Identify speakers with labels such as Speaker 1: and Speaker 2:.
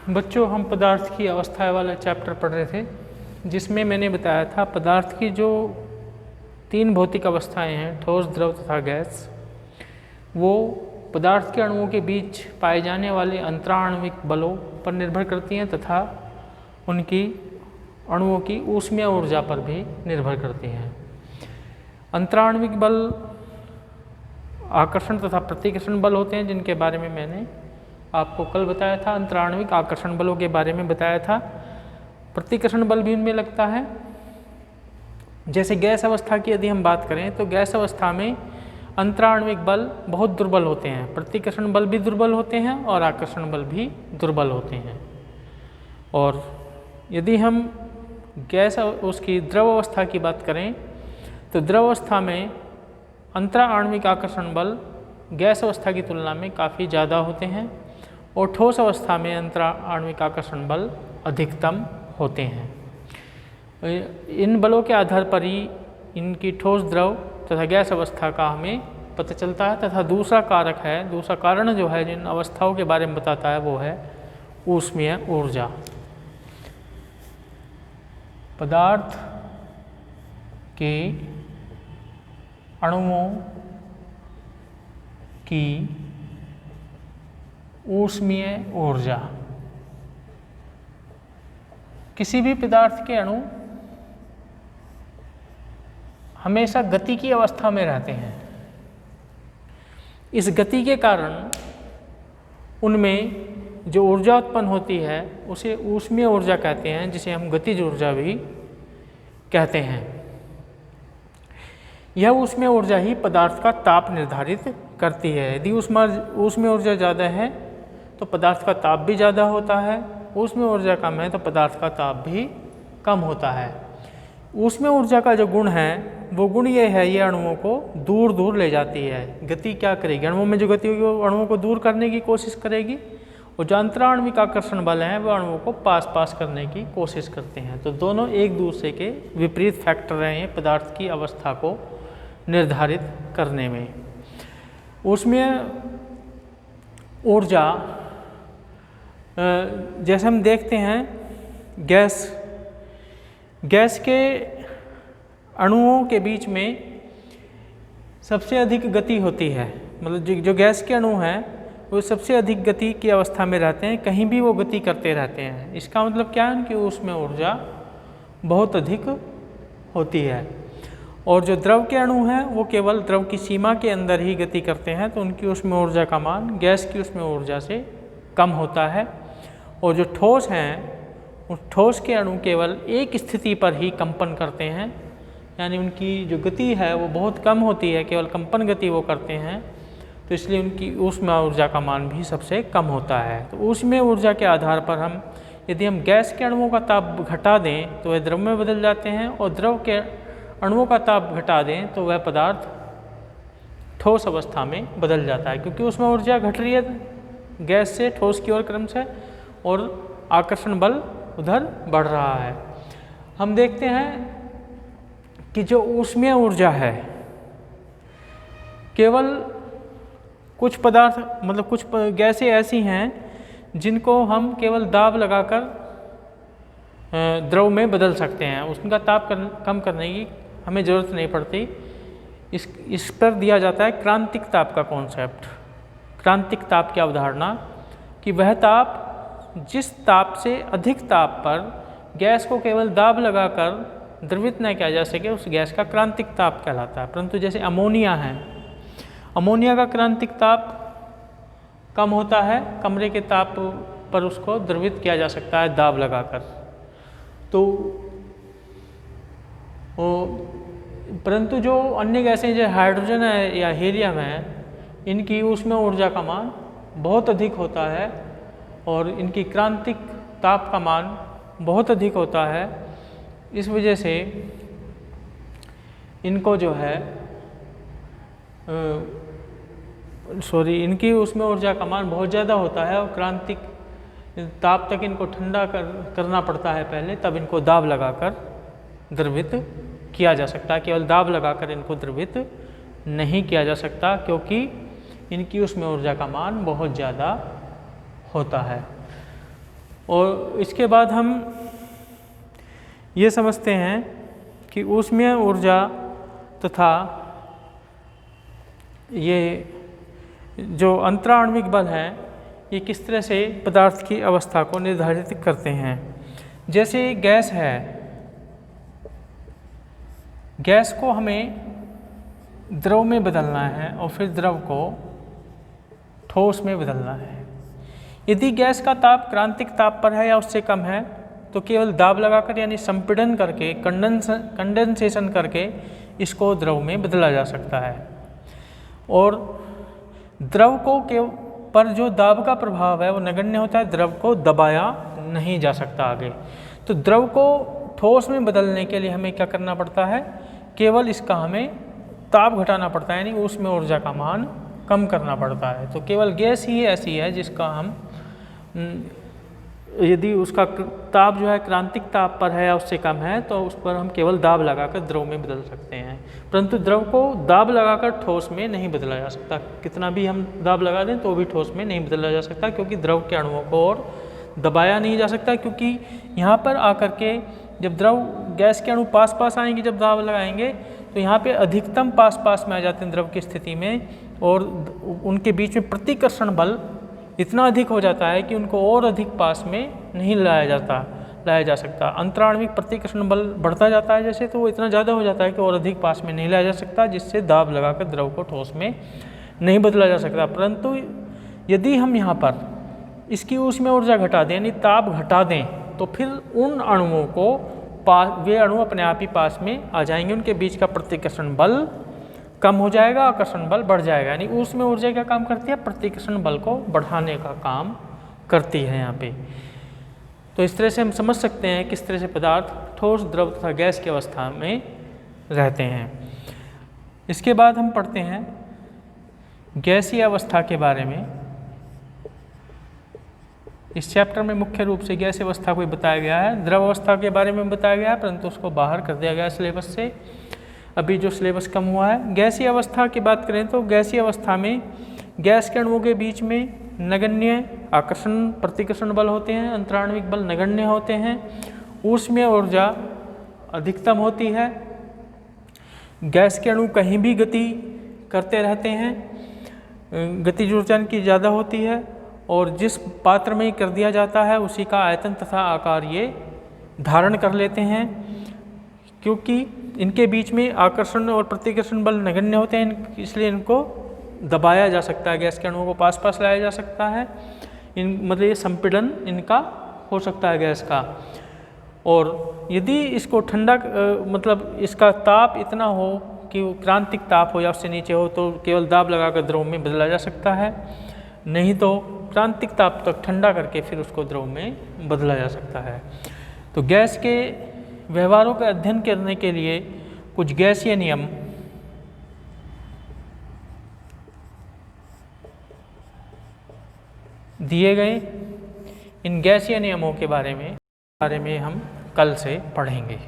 Speaker 1: बच्चों, हम पदार्थ की अवस्था वाला चैप्टर पढ़ रहे थे, जिसमें मैंने बताया था पदार्थ की जो 3 भौतिक अवस्थाएं हैं, ठोस, द्रव तथा गैस, वो पदार्थ के अणुओं के बीच पाए जाने वाले अंतराण्विक बलों पर निर्भर करती हैं तथा उनकी अणुओं की ऊष्मीय ऊर्जा पर भी निर्भर करती हैं। अंतराण्विक बल आकर्षण तथा प्रतिकर्षण बल होते हैं, जिनके बारे में मैंने आपको कल बताया था। अंतराण्विक आकर्षण बलों के बारे में बताया था। प्रतिकर्षण बल भी उनमें लगता है। जैसे गैस अवस्था की यदि हम बात करें तो गैस अवस्था में अंतराण्विक बल बहुत दुर्बल होते हैं, प्रतिकर्षण बल भी दुर्बल होते हैं और आकर्षण बल भी दुर्बल होते हैं। और यदि हम गैस उसकी द्रव अवस्था की बात करें तो द्रव अवस्था में अंतराण्विक आकर्षण बल गैस अवस्था की तुलना में काफ़ी ज़्यादा होते हैं और ठोस अवस्था में अंतराण्विक आकर्षण बल अधिकतम होते हैं। इन बलों के आधार पर ही इनकी ठोस, द्रव तथा गैस अवस्था का हमें पता चलता है। तथा दूसरा कारक है, दूसरा कारण जो है जिन अवस्थाओं के बारे में बताता है, वो है ऊष्मीय ऊर्जा। पदार्थ के अणुओं की ऊष्मीय ऊर्जा। किसी भी पदार्थ के अणु हमेशा गति की अवस्था में रहते हैं। इस गति के कारण उनमें जो ऊर्जा उत्पन्न होती है उसे ऊष्मीय ऊर्जा कहते हैं, जिसे हम गतिज ऊर्जा भी कहते हैं। यह ऊष्मीय ऊर्जा ही पदार्थ का ताप निर्धारित करती है। यदि ऊष्मीय ऊर्जा ज़्यादा है तो पदार्थ का ताप भी ज़्यादा होता है, ऊष्मीय ऊर्जा कम है तो पदार्थ का ताप भी कम होता है। ऊष्मीय ऊर्जा का जो गुण है वो गुण ये है, ये अणुओं को दूर दूर ले जाती है। गति क्या करेगी, अणुओं में जो गति होगी वो अणुओं को दूर करने की कोशिश करेगी, और जो अंतराण्विक आकर्षण बल हैं वो अणुओं को पास पास करने की कोशिश करते हैं। तो दोनों एक दूसरे के विपरीत फैक्टर हैं पदार्थ की अवस्था को निर्धारित करने में। ऊष्मीय ऊर्जा जैसे हम देखते हैं गैस के अणुओं के बीच में सबसे अधिक गति होती है। मतलब जो गैस के अणु हैं वो सबसे अधिक गति की अवस्था में रहते हैं, कहीं भी वो गति करते रहते हैं। इसका मतलब क्या है कि उसमें ऊर्जा बहुत अधिक होती है। और जो द्रव के अणु हैं वो केवल द्रव की सीमा के अंदर ही गति करते हैं, तो उनकी उसमें ऊर्जा का मान गैस की उसमें ऊर्जा से कम होता है। और जो ठोस हैं उस ठोस के अणु केवल एक स्थिति पर ही कंपन करते हैं, यानी उनकी जो गति है वो बहुत कम होती है, केवल कंपन गति वो करते हैं, तो इसलिए उनकी ऊष्मीय ऊर्जा का मान भी सबसे कम होता है। तो ऊष्मीय ऊर्जा के आधार पर यदि हम गैस के अणुओं का ताप घटा दें तो वह द्रव में बदल जाते हैं, और द्रव के अणुओं का ताप घटा दें तो वह पदार्थ ठोस अवस्था में बदल जाता है, क्योंकि उसमें ऊर्जा घट रही है गैस से ठोस की ओर क्रम से, और आकर्षण बल उधर बढ़ रहा है। हम देखते हैं कि जो ऊष्मीय ऊर्जा है केवल कुछ पदार्थ, मतलब कुछ गैसें ऐसी हैं जिनको हम केवल दाब लगाकर द्रव में बदल सकते हैं, उनका ताप कम करने की हमें ज़रूरत नहीं पड़ती। इस पर दिया जाता है क्रांतिक ताप का कॉन्सेप्ट। क्रांतिक ताप की अवधारणा कि वह ताप जिस ताप से अधिक ताप पर गैस को केवल दाब लगाकर द्रवित न किया जा सके, उस गैस का क्रांतिक ताप कहलाता है। परंतु जैसे अमोनिया है, अमोनिया का क्रांतिक ताप कम होता है, कमरे के ताप पर उसको द्रवित किया जा सकता है दाब लगाकर। तो परंतु जो अन्य गैसें जो हाइड्रोजन है या हीलियम है, इनकी ऊष्मीय ऊर्जा का मान बहुत अधिक होता है और इनकी क्रांतिक ताप का मान बहुत अधिक होता है। इस वजह से इनको जो है इनकी उसमें ऊर्जा का मान बहुत ज़्यादा होता है, और क्रांतिक ताप तक इनको ठंडा करना पड़ता है पहले, तब इनको दाब लगाकर द्रवित किया जा सकता है। केवल दाब लगाकर इनको द्रवित नहीं किया जा सकता, क्योंकि इनकी उसमें ऊर्जा का मान बहुत ज़्यादा होता है। और इसके बाद हम ये समझते हैं कि ऊष्मीय ऊर्जा तथा ये जो अंतराण्विक बल है ये किस तरह से पदार्थ की अवस्था को निर्धारित करते हैं। जैसे गैस है, गैस को हमें द्रव में बदलना है और फिर द्रव को ठोस में बदलना है। यदि गैस का ताप क्रांतिक ताप पर है या उससे कम है तो केवल दाब लगाकर यानी संपीड़न करके कंडेंसेशन करके इसको द्रव में बदला जा सकता है। और द्रव को पर जो दाब का प्रभाव है वो नगण्य होता है, द्रव को दबाया नहीं जा सकता आगे। तो द्रव को ठोस में बदलने के लिए हमें क्या करना पड़ता है, केवल इसका हमें ताप घटाना पड़ता है, यानी उसमें ऊर्जा का मान कम करना पड़ता है। तो केवल गैस ही ऐसी है जिसका हम यदि उसका ताप जो है क्रांतिक ताप पर है या उससे कम है तो उस पर हम केवल दाब लगाकर द्रव में बदल सकते हैं, परंतु द्रव को दाब लगाकर ठोस में नहीं बदला जा सकता। कितना भी हम दाब लगा दें तो भी ठोस में नहीं बदला जा सकता, क्योंकि द्रव के अणुओं को और दबाया नहीं जा सकता। क्योंकि यहाँ पर आकर के जब द्रव गैस के अणु पास पास आएंगे, जब दाब लगाएंगे तो यहाँ पे अधिकतम पास पास में आ जाते हैं द्रव की स्थिति में, और उनके बीच में प्रतिकर्षण बल इतना अधिक हो जाता है कि उनको और अधिक पास में नहीं लाया जा सकता। अंतराण्विक प्रतिकर्षण बल बढ़ता जाता है जैसे, तो वो इतना ज़्यादा हो जाता है कि और अधिक पास में नहीं लाया जा सकता, जिससे दाब लगाकर द्रव को ठोस में नहीं बदला जा सकता। परंतु यदि हम यहाँ पर इसकी ऊष्मीय ऊर्जा घटा दें यानी ताप घटा दें तो फिर उन अणुओं को वे अणु अपने आप ही पास में आ जाएंगे, उनके बीच का प्रतिकर्षण बल कम हो जाएगा, आकर्षण बल बढ़ जाएगा। यानी ऊष्मीय ऊर्जा क्या काम करती है, प्रतिकर्षण बल को बढ़ाने का काम करती है यहाँ पे। तो इस तरह से हम समझ सकते हैं किस तरह से पदार्थ ठोस, द्रव तथा गैस की अवस्था में रहते हैं। इसके बाद हम पढ़ते हैं गैसीय अवस्था के बारे में। इस चैप्टर में मुख्य रूप से गैसीय अवस्था को बताया गया है, द्रव अवस्था के बारे में बताया गया है, परंतु उसको बाहर कर दिया गया सिलेबस से, अभी जो सिलेबस कम हुआ है। गैसीय अवस्था की बात करें तो गैसीय अवस्था में गैस के अणुओं के बीच में नगण्य आकर्षण प्रतिकर्षण बल होते हैं, अंतराण्विक बल नगण्य होते हैं, ऊष्मीय ऊर्जा अधिकतम होती है, गैस के अणु कहीं भी गति करते रहते हैं, गतिज ऊर्जा इनकी ज़्यादा होती है, और जिस पात्र में कर दिया जाता है उसी का आयतन तथा आकार ये धारण कर लेते हैं। क्योंकि इनके बीच में आकर्षण और प्रतिकर्षण बल नगण्य होते हैं, इसलिए इनको दबाया जा सकता है, गैस के अणुओं को पास पास लाया जा सकता है। मतलब ये संपीड़न इनका हो सकता है गैस का। और यदि इसको ठंडा मतलब इसका ताप इतना हो कि क्रांतिक ताप हो या उससे नीचे हो तो केवल दाब लगाकर द्रव में बदला जा सकता है, नहीं तो क्रांतिक ताप तक ठंडा करके फिर उसको द्रव में बदला जा सकता है। तो गैस के व्यवहारों का अध्ययन करने के लिए कुछ गैसीय नियम दिए गए। इन गैसीय नियमों के बारे में हम कल से पढ़ेंगे।